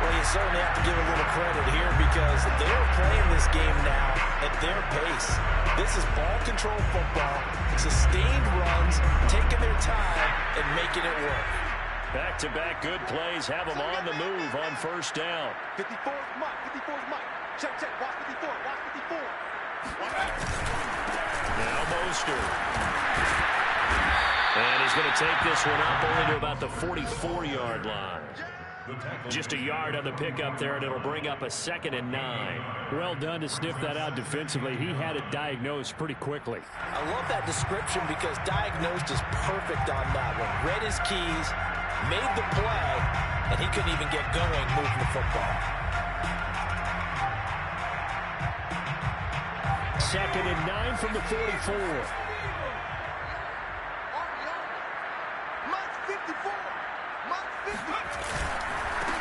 Well, you certainly have to give a little credit here because they're playing this game now at their pace. This is ball control football, sustained runs, taking their time, and making it work. Back-to-back good plays have them on the move on 1st down. 54 is Mike. 54 is Mike. Check, check. Watch 54. Watch 54. Now Mostert. And he's going to take this one up only to about the 44-yard line. Just a yard on the pickup there, and it'll bring up a 2nd and 9. Well done to sniff that out defensively. He had it diagnosed pretty quickly. I love that description because diagnosed is perfect on that one. Read his keys, made the play, and he couldn't even get going moving the football. 2nd and 9 from the 44.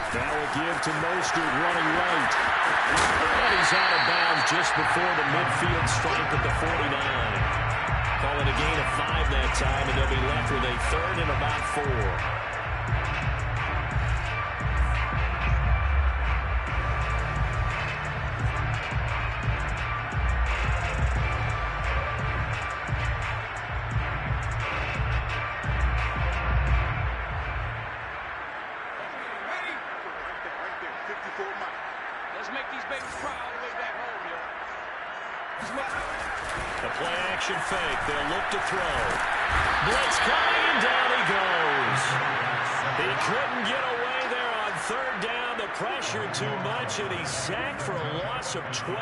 Now a give to Mostert running right. And he's out of bounds just before the midfield stripe at the 49. Call it a gain of 5 that time, and they'll be left with a 3rd and about 4. Let's make these babies cry all the way back home, yo. A play-action fake. They'll look to throw. Blitz coming, and down he goes. He couldn't get away there on 3rd down. The pressure too much, and he's sacked for a loss of 12.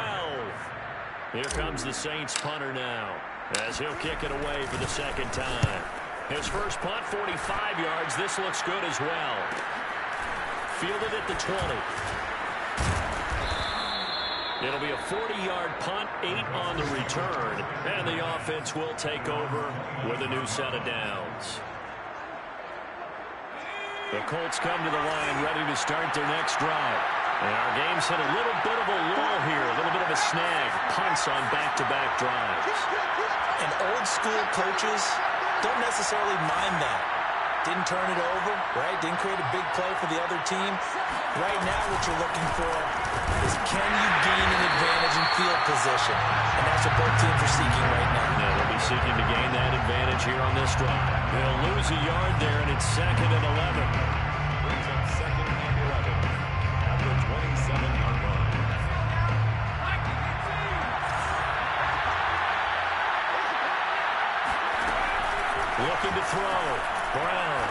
Here comes the Saints punter now, as he'll kick it away for the 2nd time. His first punt, 45 yards. This looks good as well. Fielded at the 20. It'll be a 40-yard punt, 8 on the return, and the offense will take over with a new set of downs. The Colts come to the line ready to start their next drive. And our game's hit a little bit of a lull here, a little bit of a snag. Punts on back-to-back drives. And old-school coaches don't necessarily mind that. Didn't turn it over, right? Didn't create a big play for the other team. Right now what you're looking for is can you gain an advantage in field position? And that's what both teams are seeking right now. Yeah, they'll be seeking to gain that advantage here on this drive. They'll lose a yard there, and it's 2nd and 11. Brings up 2nd and 11 at the 27-yard line. Looking to throw. Brown.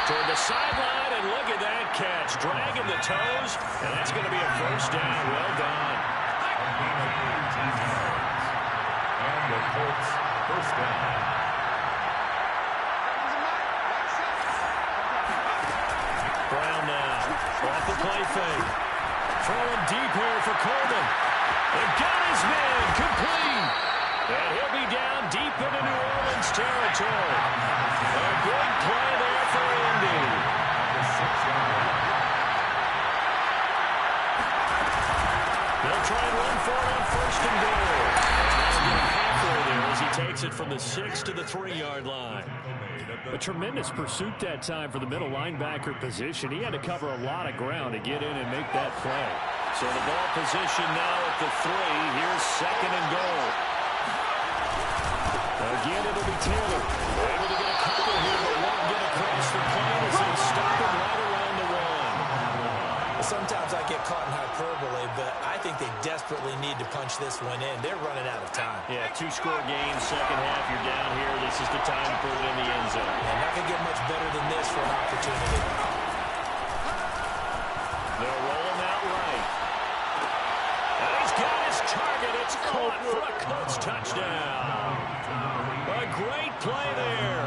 Toward the sideline, and look at that catch. Dragging the toes, and that's going to be a 1st down. Well done. And the Colts 1st down. Brown now. Off the play fake. Throwing deep here for Coleman. And got his man complete. And he'll be down deep into New Orleans territory. A big play there for Indy. The 6-yard line. They'll try and run for it on 1st and goal. And that'll get him halfway there as he takes it from the 6 to the 3-yard line. A tremendous pursuit that time for the middle linebacker position. He had to cover a lot of ground to get in and make that play. So the ball position now at the 3. Here's 2nd and goal. Again, it'll be Taylor. Able to get a couple here, but won't get across the plane as they stop him right around the 1. Sometimes I get caught in hyperbole, but I think they desperately need to punch this one in. They're running out of time. Yeah, 2-score game, 2nd half, you're down here. This is the time to put it in the end zone. And not going to get much better than this for an opportunity. They'll roll him out right. And he's got his target. It's caught for a Colts touchdown. A great play there.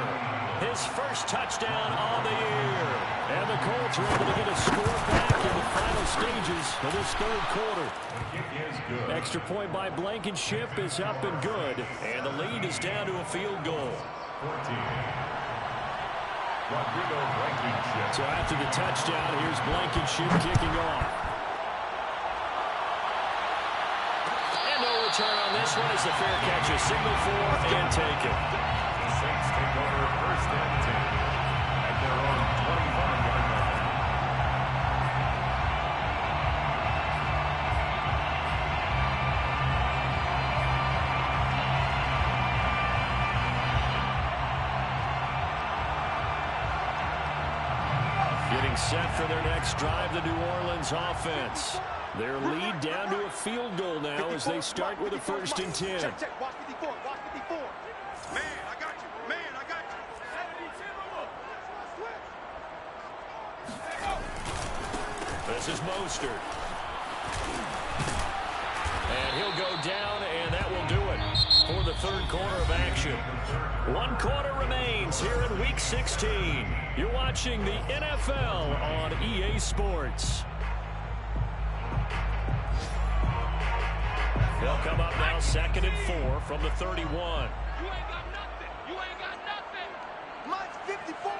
His first touchdown on the year. And the Colts are able to get a score back in the final stages of this 3rd quarter. The kick is good. Extra point by Blankenship is up and good. And the lead is down to a field goal. 14. Rodrigo Blankenship. So after the touchdown, here's Blankenship kicking off. And no return on this one as the fair catch is signaled for and taken. The Saints take over 1st and 10 at their own 25-yard line. Getting set for their next drive, the New Orleans offense. Their lead down to a field goal now as they start with a 1st and 10. Check, check. Watch 54. Watch 54. Man, I got you. Man, I got you. This is Mostert. And he'll go down, and that will do it for the 3rd quarter of action. 1 quarter remains here in Week 16. You're watching the NFL on EA Sports. They'll come up now 2nd and 4 from the 31. You ain't got nothing. You ain't got nothing. Mike's 54.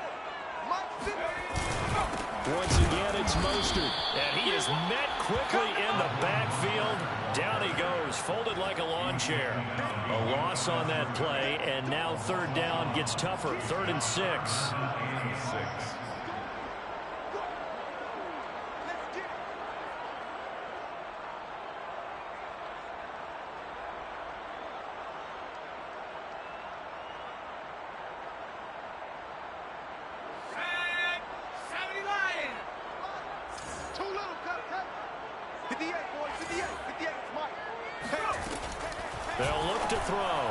Mike's 54. Once again, it's it's Mostert. And he is met quickly in the backfield. Down he goes, folded like a lawn chair. A loss on that play, and now third down gets tougher. 3rd and 6. They'll look to throw.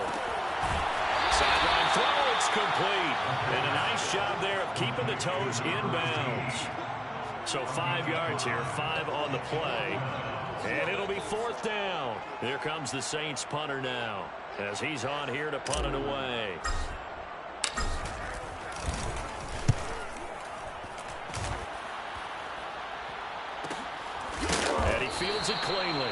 Sideline throw, it's complete. And a nice job there of keeping the toes in bounds. So 5 yards here, 5 on the play. And it'll be 4th down. Here comes the Saints punter now, as he's on here to punt it away. And he fields it cleanly.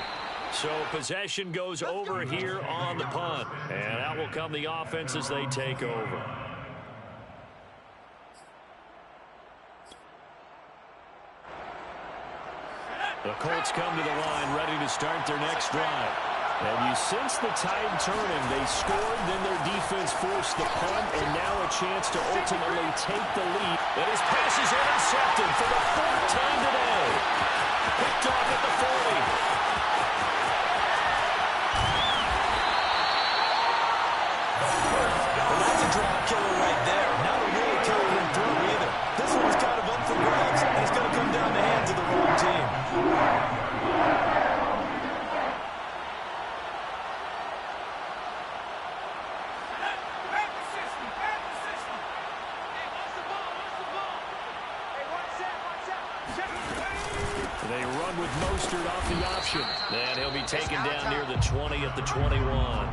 So possession goes over here on the punt. And out will come the offense as they take over. The Colts come to the line ready to start their next drive. And you sense the tide turning. They scored, then their defense forced the punt, and now a chance to ultimately take the lead. And his pass is intercepted for the 4th time today. Picked off at the 40. Drop killer right there. Not a really killer throw either. This one's kind of up for grabs, and it's going to come down the hands of the wrong team. They run with Mostert off the option. And he'll be taken down near the 20 at the 21.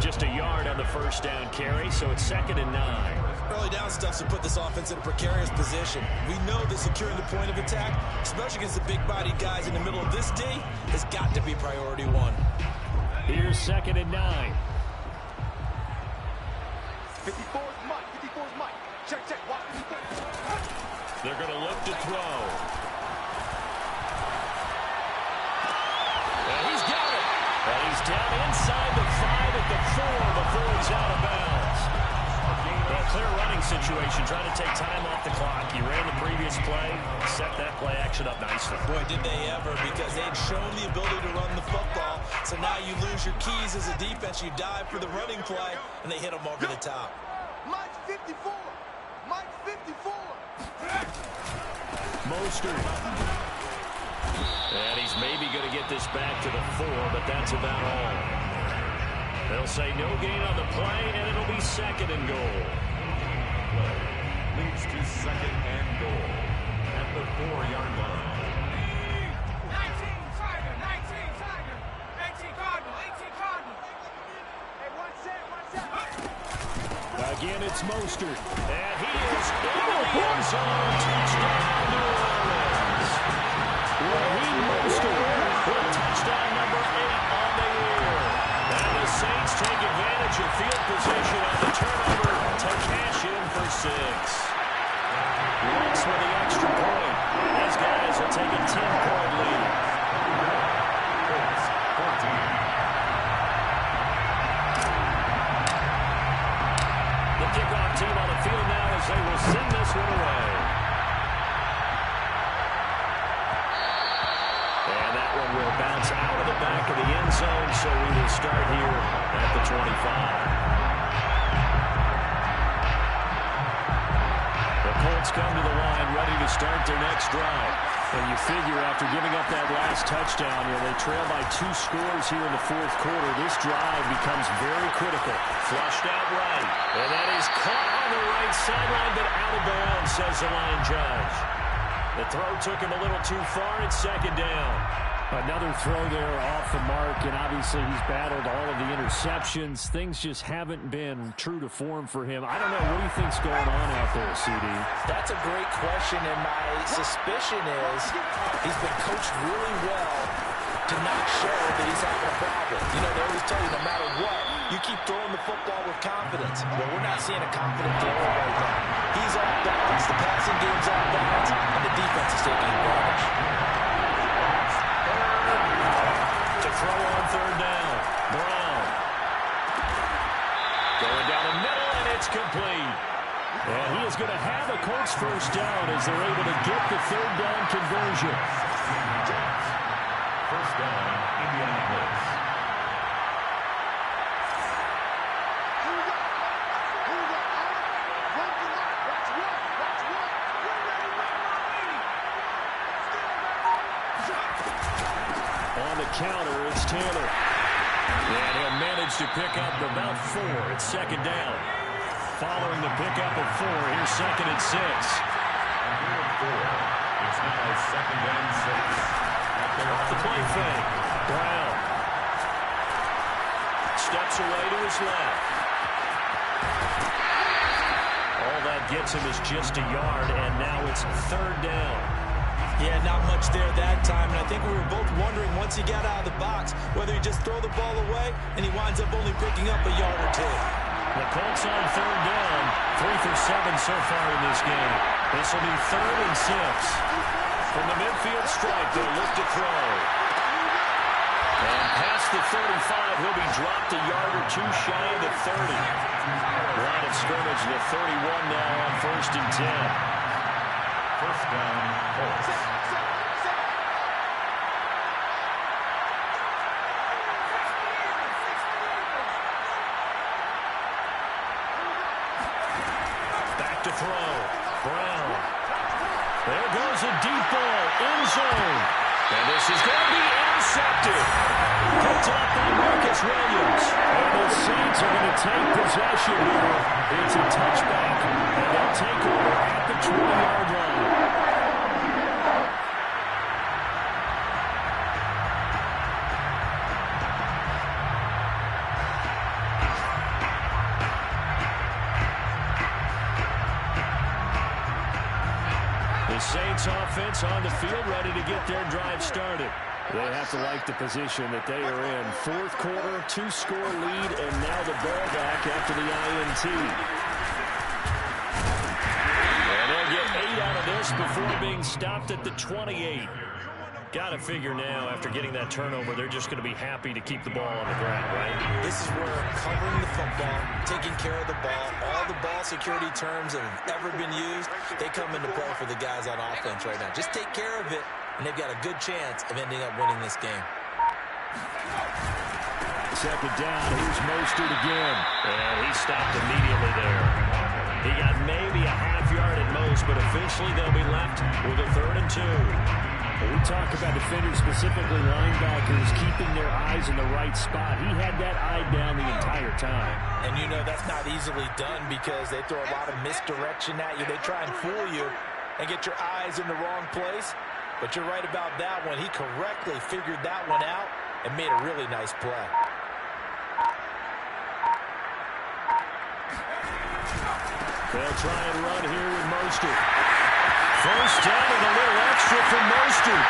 Just a yard on the first down carry, so it's 2nd and 9. Early down stuff to put this offense in a precarious position. We know that securing the point of attack, especially against the big-bodied guys in the middle of this D, has got to be priority 1. Here's 2nd and 9. 54's Mike. 54's Mike. Check, check. Watch 54. They're going to look to throw. And he's got it. And he's down inside the 5 at the 4 before he's out of bounds. A clear running situation, trying to take time off the clock. He ran the previous play, set that play action up nicely. Boy, did they ever, because they'd shown the ability to run the football. So now you lose your keys as a defense. You dive for the running play, and they hit him over the top. Mike's 54. Mike's 54. Mostert. And he's maybe going to get this back to the 4, but that's about all. They'll say no gain on the play, and it'll be 2nd and goal. Leads to 2nd and goal at the 4-yard line. 19 Tiger, 19 Tiger, 18 Cardinal, 18 Cardinal. Hey, one set. Again, it's Mostert. And he is in the end zone. Touchdown, New Orleans. Raheem Mostert with touchdown number 8 on the year. And the Saints take advantage of field position on the turnover to cash in for 6. Wentz with the extra point. These guys will take a 10-point lead. The kickoff team on the field now as they will send this one away. And that one will bounce out of the back of the end zone, so we will start here at the 25. The Colts come to the line ready to start their next drive. And you figure after giving up that last touchdown, they trail by 2 scores here in the 4th quarter. This drive becomes very critical. Flushed out right. And that is caught on the right sideline, but out of bounds, says the line judge. The throw took him a little too far. It's 2nd down. Another throw there off the mark, and obviously he's battled all of the interceptions. Things just haven't been true to form for him. I don't know. What do you think's going on out there, CD? That's a great question, and my suspicion is he's been coached really well to not show that he's having a problem. They always tell you no matter what, You keep throwing the football with confidence. Well, we're not seeing a confident thrower right now. He's off balance, the passing game's off balance, and the defense is taking advantage. To throw on third down, Brown. Going down the middle, and it's complete. And he is going to have a Colts first down as they're able to get the third down conversion. First down, Indianapolis. On the counter, it's Taylor. And he'll manage to pick up about 4. It's second down. Following the pickup of 4, here's second and 6. It's now second and 6. Off the play fake. Brown steps away to his left. All that gets him is just a yard, and now it's third down. Yeah, not much there that time, and I think we were both wondering once he got out of the box whether he just throw the ball away and he winds up only picking up a yard or 2. The Colts on third down, 3 for 7 so far in this game. This will be third and 6. From the midfield stripe, they'll look to throw. And past the 35, he'll be dropped a yard or 2 shy of the 30. Line of scrimmage, the 31 now on first and 10. First down, Colts. Back to throw. Brown. There goes a deep ball. End zone. And this is going to be intercepted. Picked up by Marcus Williams. And the Saints are going to take possession here. It's a touchback. And they'll take over at the 20-yard line. The Saints offense on the field, ready to get their drive started. They have to like the position that they are in. Fourth quarter, 2-score lead, and now the ball back after the INT. And they'll get 8 out of this before being stopped at the 28. Got to figure now, after getting that turnover, they're just going to be happy to keep the ball on the ground, right? This is where covering the football, taking care of the ball, all the ball security terms that have ever been used, they come into play for the guys on offense right now. Just take care of it, and they've got a good chance of ending up winning this game. Second down, here's Mostert again. And he stopped immediately there. He got maybe a half yard at most, but officially they'll be left with a 3rd and 2. We talk about defenders, specifically linebackers, keeping their eyes in the right spot. He had that eye down the entire time. And you know that's not easily done because they throw a lot of misdirection at you. They try and fool you and get your eyes in the wrong place. But you're right about that one. He correctly figured that one out and made a really nice play. They'll try and run here with Mostert. First down and a little extra from Mostert.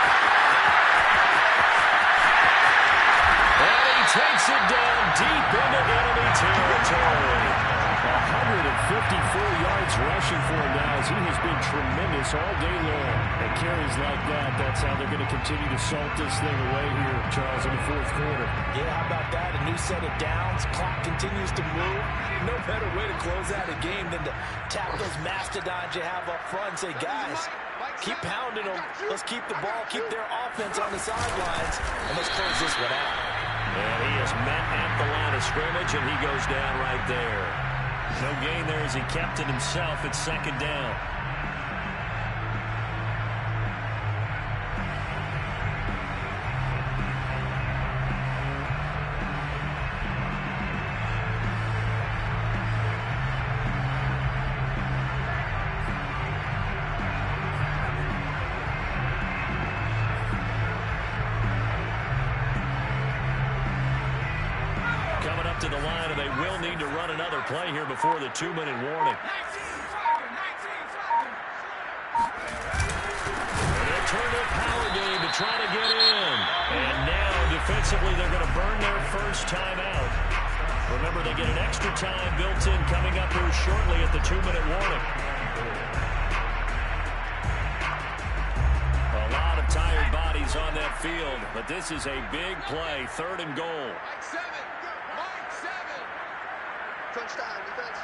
And he takes it down deep into enemy territory. 154 yards rushing for him now as he has been tremendous all day long. And carries like that, that's how they're going to continue to salt this thing away here, Charles, in the fourth quarter. Yeah, how about that? A new set of downs. Clock continues to move. No better way to close out a game than to tap those mastodons you have up front and say, guys, keep pounding them. Let's keep the ball, keep their offense on the sidelines, and let's close this one out. And he is met at the line of scrimmage, and he goes down right there. No gain there as he kept it himself. It's second down. Coming up to the line, and they will need to run another play here before the 2-minute warning. They'll turn their power game to try to get in. And now, defensively, they're going to burn their first timeout. Remember, they get an extra time built in coming up here shortly at the 2-minute warning. A lot of tired bodies on that field, but this is a big play, 3rd and goal. Mike 7. Mike 7. Crunch time, defense.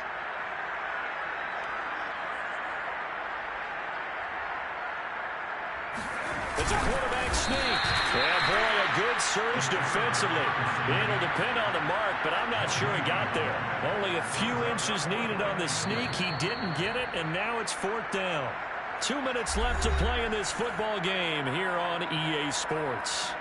It's a quarterback sneak. Yeah, boy, a good surge defensively. It'll depend on the mark, but I'm not sure he got there. Only a few inches needed on the sneak. He didn't get it, and now it's 4th down. 2 minutes left to play in this football game here on EA Sports.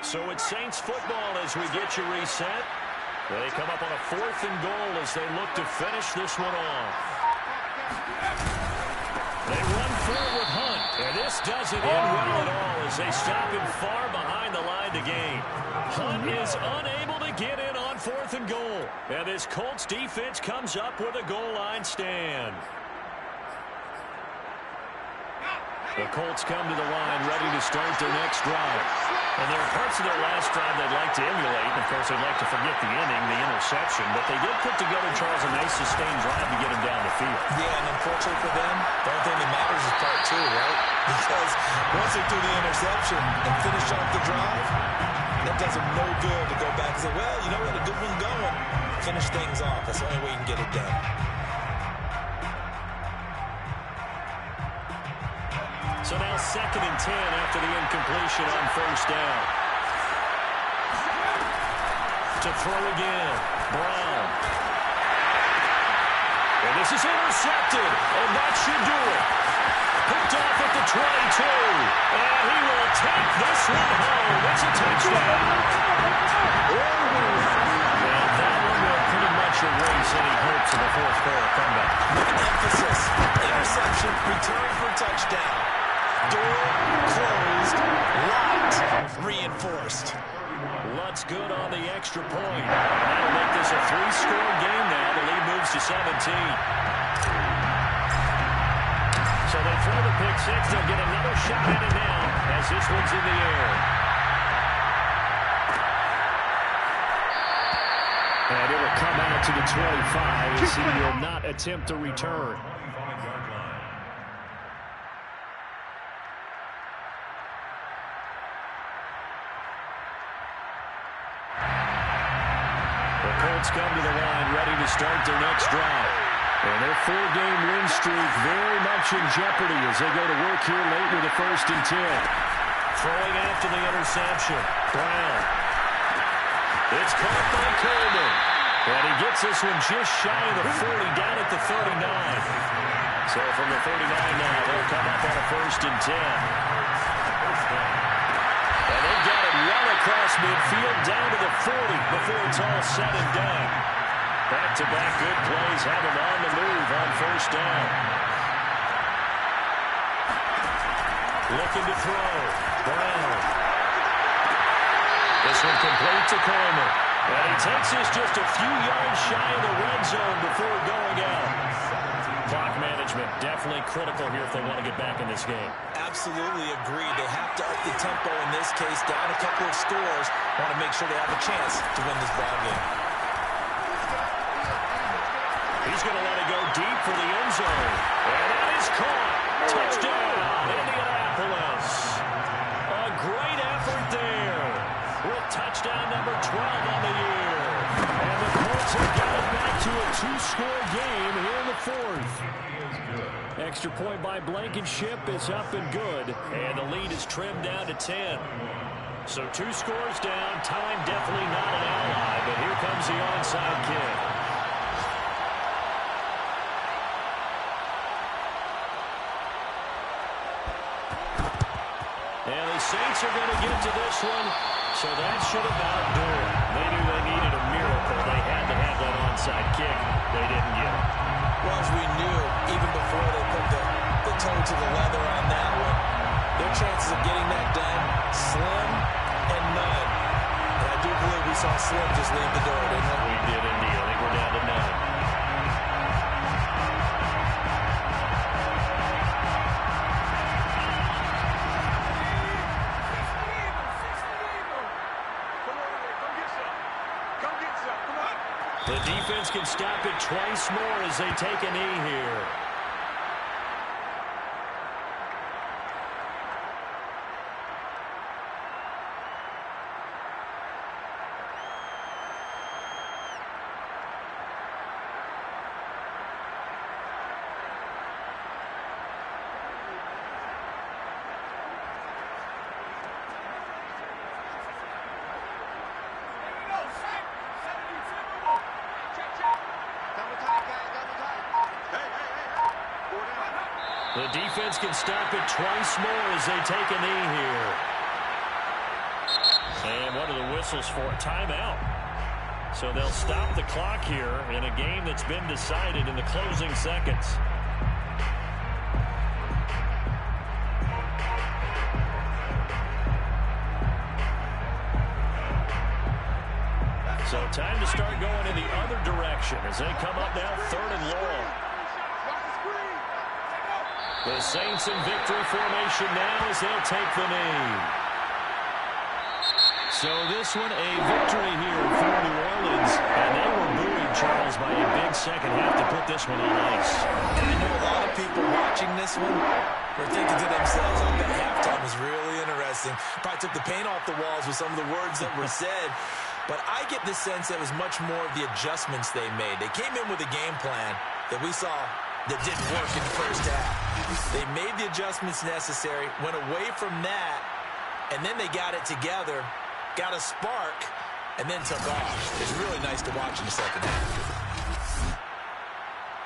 So it's Saints football as we get you reset. They come up on a 4th and goal as they look to finish this one off. They run forward with Hunt, and this doesn't end well at all as they stop him far behind the line to gain. Hunt is unable to get in on 4th and goal, and this Colts defense comes up with a goal line stand. The Colts come to the line ready to start their next drive. And there are parts of their last drive they'd like to emulate. And, of course, they'd like to forget the inning, the interception. But they did put together, Charles, a nice sustained drive to get him down the field. Yeah, and unfortunately for them, the only thing that matters is part 2, right? Because once they do the interception and finish off the drive, that does them no good to go back and say, well, you know, we had a good one going. Finish things off. That's the only way you can get it done. So now 2nd and 10 after the incompletion on 1st down. To throw again, Brown. And this is intercepted, and that should do it. Picked off at the 22, and he will take this one home. It's a touchdown. And that one will pretty much erase any hopes of a 4th quarter comeback. With emphasis, interception, return for touchdown. Door closed, locked, reinforced. Lutz good on the extra point. That'll make this a 3-score game now. The lead moves to 17. So they throw the pick 6. They'll get another shot at it now as this one's in the air. And it will come out to the 25 as he will not attempt to return. Come to the line ready to start their next drive. And their 4-game win streak very much in jeopardy as they go to work here late with a 1st and 10. Throwing after the interception. Brown. It's caught by Coleman. And he gets this one just shy of the 40 down at the 39. So from the 39 now, they'll come up on a 1st and 10. And they've got it well across midfield down to the 40 before it's all said and done. Back-to-back good plays have him on the move on 1st down. Looking to throw. Brown. This one complete to Coleman. And he takes this just a few yards shy of the red zone before going out. Clock management definitely critical here if they want to get back in this game. Absolutely agree. They have to up the tempo in this case, down a couple of scores. Want to make sure they have a chance to win this ball game. He's going to let it go deep for the end zone. And that is caught. Touchdown, Indianapolis. A great effort there with touchdown number 12 on the year. And the Colts have got it back to a 2-score game here in the fourth. Extra point by Blankenship is up and good. And the lead is trimmed down to 10. So 2 scores down. Time definitely not an ally, but here comes the onside kick. And the Saints are going to get to this one, so that should about do it. They knew they needed a miracle. They had to have that onside kick. They didn't get it. Well, as we knew, even before they put the toe to the leather on that one, their chances of getting that done, slim and none. And I do believe we saw Slim just leave the door, didn't we? We did indeed. I think we're down to none. The defense can stop it twice more as they take a knee here. The defense can stop it twice more as they take a knee here. And what are the whistles for? Timeout. So they'll stop the clock here in a game that's been decided in the closing seconds. So time to start going in the other direction as they come up now 3rd and long. The Saints in victory formation now as they'll take the knee. So this one a victory here for New Orleans. And they were buoyed, Charles, by a big second half to put this one on ice. And I know a lot of people watching this one were thinking to themselves, I bet halftime was really interesting. Probably took the paint off the walls with some of the words that were said. But I get the sense that it was much more of the adjustments they made. They came in with a game plan that we saw that didn't work in the first half. They made the adjustments necessary, went away from that, and then they got it together, got a spark, and then took off. It's really nice to watch in the second half.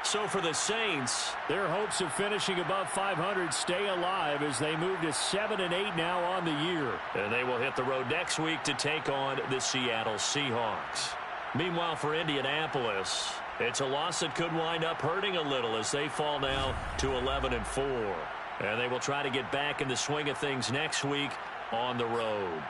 So for the Saints, their hopes of finishing above 500 stay alive as they move to 7-8 now on the year. And they will hit the road next week to take on the Seattle Seahawks. Meanwhile, for Indianapolis, it's a loss that could wind up hurting a little as they fall now to 11-4. And they will try to get back in the swing of things next week on the road.